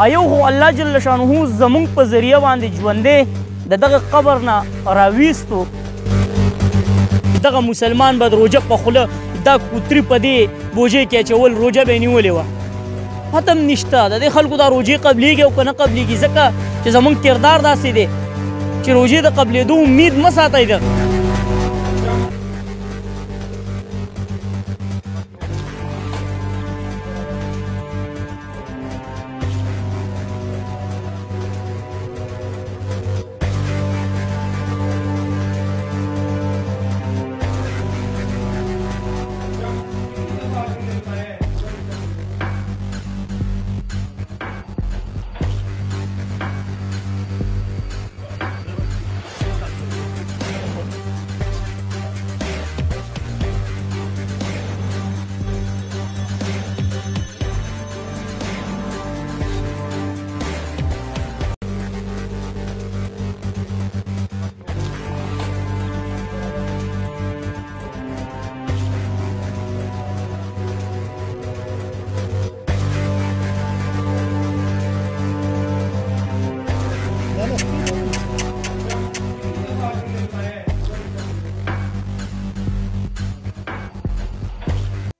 ایو خو الله جل شانه زمونږ په ذریعه باندې ژوندی د دغه قبر نه راویستو. دغه مسلمان به روژه په خوله دا کوتري په دې بوجۍ کې اچول، روژه به یې نیولې وه. پته هم نشته د دې خلکو دا روژې قبلیږي او که نه قبلیږي، ځکه چې زمونږ کردار داسې دی چې روژې د قبلېدو امید مه ساتئ.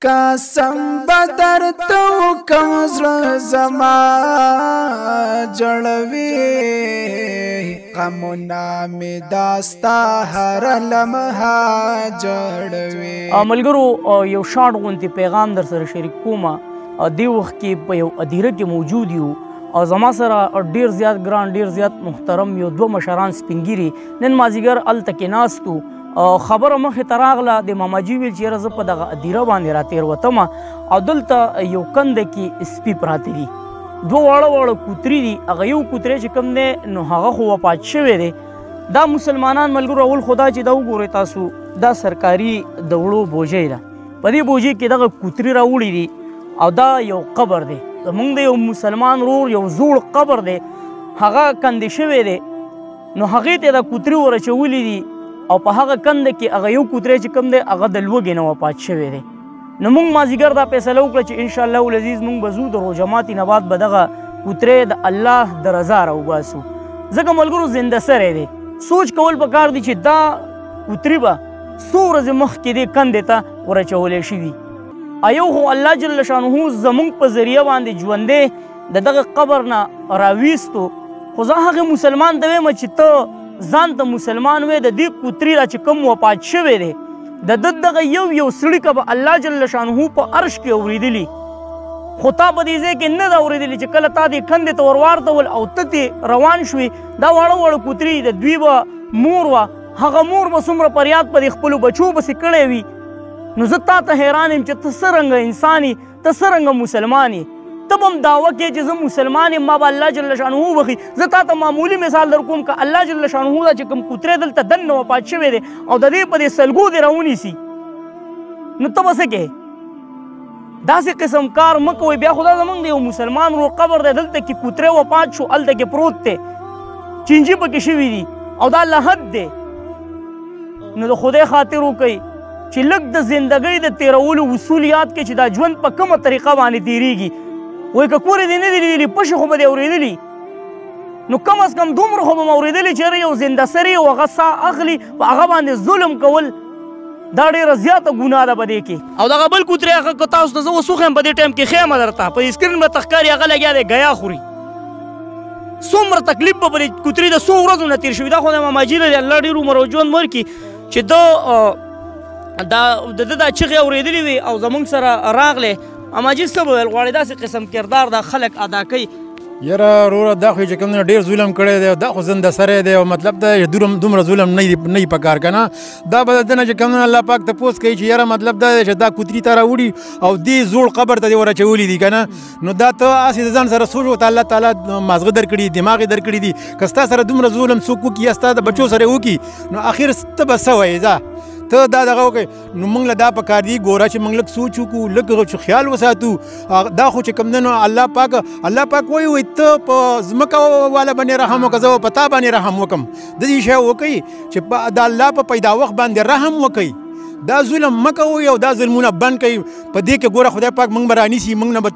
قسم بدر تو کم زړه زما جړوي غمونه مې داستا هر لمحه جړوي. ملګرو یو شارټ غونتی پیغام در سره شریک کومه. دې وخت کې په یو ادیره کې موجود یو او زما سره ډیر زیات ګران ډیر زیات محترم یو دوه مشران سپینګیري نن مازدیګر هلته کې ناست وو. خبره مخې ته راغله د ماماجي ویل چې یاره زه په دغه ادیره باندې راتېروتم او دلته یو کنده کې سپي پراته دي، دوه واړه واړه کوتري دي. هغه یو کوتری چې کوم دی نو هغه خو وفات شوی دی. دا مسلمانان ملګرو اول خدا چې دا وګورئ تاسو دا سرکاري د وړو بوجۍ ده، په دې بوجۍ کې دغه کوتري راوړي دي او دا یو قبر دی زمونږ د یو مسلمان ورور یو زوړ قبر دی، هغه کندې شوی دی. نو هغې ته دا کوتري ورچولي دي او په هغه کنده کې هغه یو کوتری چې کوم دی هغه د لوږې نه وفات شوی دی. نو موږ مازدیګر دا فیصله وکړه چې انشاءالله العزیز موږ به ځو د روژه ماتي نه بعد به دغه کوتری د الله د رضا راوباسو، ځکه ملګرو زنده سری دی. سوچ کول پکار دی چې دا کوتري به څو ورځې مخکې دې کندې ته ورچولی شوي. ایو خو الله جل شانه زمونږ په ذریعه باندې ژوندی د دغه قبر نه راویستو، خو زه هغې مسلمان ته وایم چې ته ځان ته مسلمان وې د دې کوتري را چې کوم وفات شوی دی د ده دغه یو یو څړیکه به الله جل شانه په عرش کې اورېدلي، خو تا په دې ځای کې نه ده اورېدلي چې کله تا دې کندې ته ورواردول او ته ترې روان شوې. دا واړه واړه کوتري د دوی به مور وه، هغه مور به څومره فریاد په دې خپلو بچو پسې کړی وي. نو زه تا ته حیران یم چې ته څرنګه انسان یې، ته څرنګه مسلمان یې. ته به هم دعوه کې چې زه مسلمان یم ما به الله جل شانه وبخي. زه تا ته معمولي مثال در کوم که الله جل شانه دا چې کوم کوتری دلته دننه وفات شوی دی او د دې په دې سلګو دې راونیسي نو ته به څه کوې؟ داسې قسم کار مه کوئ. بیا خو دا زمونږ د یو مسلمان ورور قبر دی، دلته کې کوتری وفات شو، هلته کې پروت دی، چینجي پکې شوي دي او دا لحد دی. نو د خدای خاطر وکئ چې لږ د زندګۍ د تېرولو اصول یاد کړئ چې دا ژوند په کومه طریقه باندې تېرېږي. وایي که کور دې نه دي لیدلي پشې خو به دې اورېدلي، نو کم از کم دومره خو به م اورېدلي چې یاره یو زنده سري او هغه ساه اخلي په هغه باندې ظلم کول دا ډېره زیاته ګناه ده په دې کې. او دغه بل کوتری هغه که تاسو ته زه اوس وښیم په دې ټایم کې ښیم درته په سکرین به ته ښکاري هغه لګیا دی ګیا خوري. څومره تکلیف به په دې کوتري د څو ورځو نه تېر شوي. دا خو د ماماجي لري الله ډېر عمر او ژوند ورکړي چې ده د ده دا چغې اورېدلې وي او زمونږ سره راغلی. ماماجي څه به ویل غواړې داسې قسم کردار دا خلک ادا کوي؟ یاره وروره دا خو چې کوم ډېر ظلم کړی دی دا خو زنده سری دی او مطلب دا دومره ظلم نه وي په کار که نه. دا به د ده نه چې کوم الله پاک تپوس کوي چې یاره مطلب دا دی چې دا کوتري ته راوړي او دې زوړ قبر ته دې ورچولي دي که نه. نو دا ته هسې د ځان سره سوچ وکړه الله تعالی مازغه درکړي دماغ یې درکړي دي که ستا سره دومره ظلم څوک وکړي یا ستا د بچو سره وکړي نو اخر ته به څه وایې ځه ته دا دغه وکړې. نو موږ له دا پکار دي ګوره چې موږ لږ سوچ وکړو لږ خیال وساتو. دا خو چې کوم دی نو الله پاک وایي ته په ځمکه والا باندې رحم وکړه زه به په تا باندې رحم وکړم. د دې شی وکړئ چې د الله په پیداوخت باندې رحم وکړئ. دا ظلم مه کوئ او دا ظلمونه بند کوئ. په دې کې ګوره خدای پاک موږ به رانیسي، موږ نه به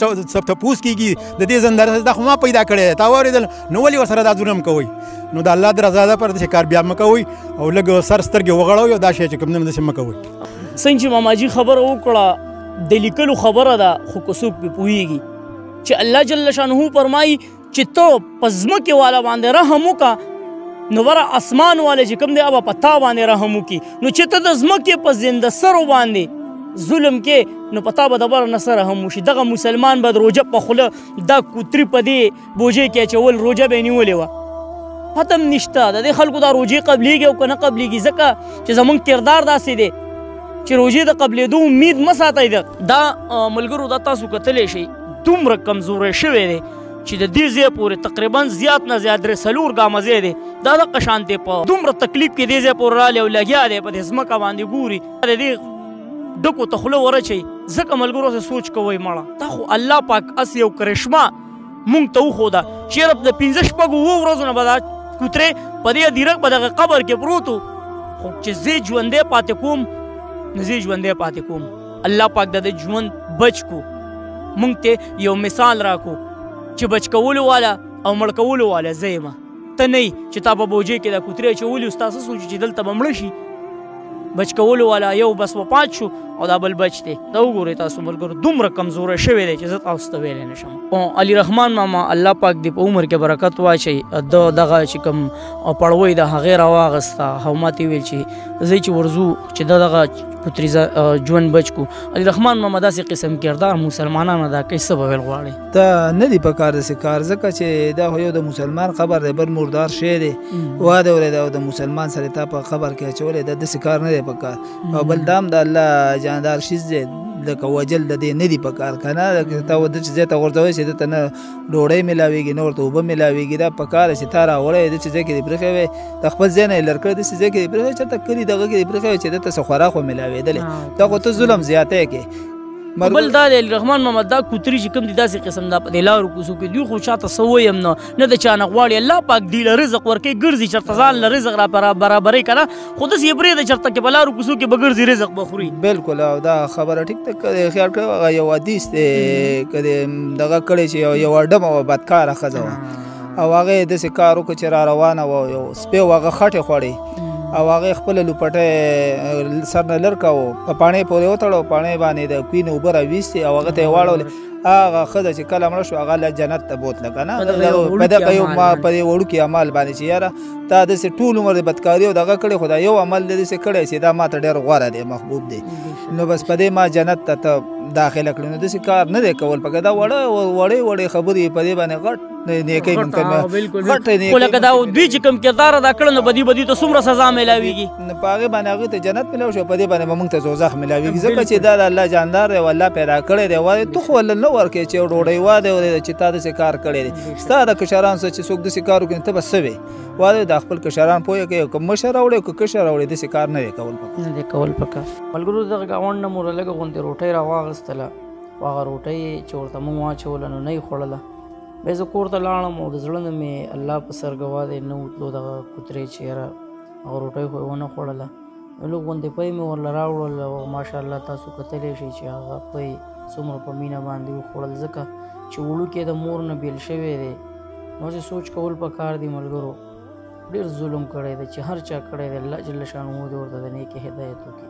تپوس کېږي د دې زندان دا خو ما پیدا کړی دی، تا واورېدل نو ولې ورسره دا ظلم کوئ؟ نو د الله د رضا دپاره داسې کار بیا مه کوئ او لږ سر سترګې وغړوئ او دا شی چې کوم دی نو داسې مه کوئ. څنګه چې ماماجي خبره وکړه د لیکلو خبره ده، خو که څوک پرې پوهېږي چې الله جل شانه فرمایي چې ته په ځمکې والا باندې رحم وکړه نو وره اسمان والا چې کوم دی هغه په تا باندې رحم وکړي. نو چې ته د ځمکې په زنده سرو باندې ظلم کې نو په تا به د بره نه څه رحم وشي. دغه مسلمان به د روژه په خوله دا کوتري په دې بوجۍ کې اچول، روژه به یې نیولې وه، پته هم نشته د دې خلکو دا روژې قبلېږي او که نه قبلېږي، ځکه چې زموږ کردار داسې دی چې روژې د قبلېدو امید مه ساتئ. دا ملګرو دا تاسو کتلی شئ دومره کمزوری شوی دی چې د دې ځای پورې تقریبا زیات نه زیات 3-4 ګامه ځای دی، دا دغه شانتې په دومره تکلیف کې دې ځای پورې رالی او لګیا دی په دې ځمکه باندې ګوري د دې ډکو ته خوله ورچوي. ځکه ملګرو سه سوچ کوئ مړه دا خو الله پاک هسې یو کرشمه مونږ ته وښوده چې یاره د 15-7 ورځو نه به دا کوترې په دې ادیرک په دغه قبر کې پروت و، خو چې زه ژوندی پاتې کوم نو زه ژوندی پاتې کوم. الله پاک د دې ژوند بچ کو، مونږ ته یو مثال راکو چې بچ کولو والا او مړ کولو والا زه یم، ته نه یې چې تا په بوجۍ کې دا کوترې اچولي او ستا څه سوچ چې دلته به مړه شي. بچ کولو والا یو بس وفات شو او دا بل بچ دی. دا وګورئ تاسو ملګرو دومره کمزوری شوی دی چې زه تاسو ته ویلی نه شم. علي رحمان ماما الله پاک دې په عمر کې برکت واچوي، د دغه چې کوم پړوی د هغې راواغسته او ما ته یې ویل چې زه چې ورځو چې دغه کوتري ژوند بچ کو. علي رحمان ماما داسې قسم کردار مسلمانانو دا کوي، څه به ویل غواړئ؟ ته نه دی په کار داسې کار، ځکه چې دا خو یو د مسلمان قبر دی، بل مردار شی دی، واده ورېده او د مسلمان سره تا په قبر کې اچولی، دا داسې کار نه دی په کار. او بل دا هم د الله جاندار شیز دی، لکه وجل د دې نه دی په کار که نه ته ودې چې ځای ته غورځوی چې دته نه ډوډۍ میلاویږي نه ورته اوبه میلاویږي. دا په کار چې تا راوړی د چې ځای کې دې پرېښی وی د خپل ځای نه یې لر کړی داسې ځای کې دې پرېښی چېرته کلي دغه کې دې پرېښی وی چې دته څه خوراک خو میلاوېدلې، دا خو ته ظلم زیاتی کې. بل دا دی علي رحمان محمد دا کوتري چې کوم دي داسې قسم دا په دې لارو کوڅو کې دوی خو چاته څه ویم نه د چا نه غواړي. الله پاک دوی له رزق ورکوي، ګرځي چېرته ځان له رزق را برابروي که نه، خو داسې یې پرېږده چېرته کې په لارو کوڅو کې به ګرځي رزق به خوري. بلکل او دا خبره ټیک ته خیال کړی هغه یو حدیث دی که دې دغه کړی چې یوه ډمه وه بدکاره ښځه وه او هغې داسې کار وکړو چې را روانه وه، یو سپی و هغه خټې خوړې او هغې خپله لوپټۍ سر نه لر کاوه، په پاڼې پورې وتړو، پاڼې باندې د کوي نه اوبه راویستې او هغه ته یې واړولې. هغه ښځه چې کله مړه شو هغه له جنت ته بوتله که نه په دغه یو په دې وړوکي عمل باندې چې یاره تا داسې ټول عمر د بدکاري او دغه کړی، خو دا یو عمل دی داسې کړی چې دا ما ته ډېر غوره دی، محبوب دی، نو بس په دې ما جنت ته داخله کړي. نو داسې کار نه دی کول پکې، دا وړې خبرې په دې باندې غټ نیکۍ مونږ ته غټ نیکۍ، خو لکه دا دوی چې کوم کردار ادا کړی نو بدي ته څومره سزا میلاویږي، په هغې باندې هغې ته جنت میلاو شو، په دې باندې به مونږ ته دوزخ میلاویږي، ځکه چې دا د الله جاندار دی او الله پیدا کړی دی. وایي ته خو ولله نه ورکوې چې ډوډۍ واده ورېده چې تا داسې کار کړی دی، ستا د کشران سره چې څوک داسې کار وکړي ته به څه وې؟ واده د خپل کشران پوهه کوي، که مشر راوړی او که کشر راوړی داسې کار نه دی کول پکار، نه دی کول پکار. ملګرو دغه ګاونډ نه مو لږه غوندې روټۍ راواغېستله، هغه روټۍ چې ورته مونږ واچوله نو نه یې خوړله. بیا زه کور ته لاړم او د زړه نه مې الله په سر ګواه دی نه وتلو دغه کوترې چې یاره هغه روټۍ خو یې ونه خوړله. نو لږ غوندې پۍ مې ورله راوړل او ماشاءالله تاسو کتلی شئ چې هغه پۍ څومره په مینه باندې وخوړل، ځکه چې وړوکی د مور نه بېل شوی دی. نو چې سوچ کول پکار دی ملګرو، ډېر ظلم کړی دی چې هر چا کړی دی، الله جل شانه دې ورته د نیکې هدایت وکړي.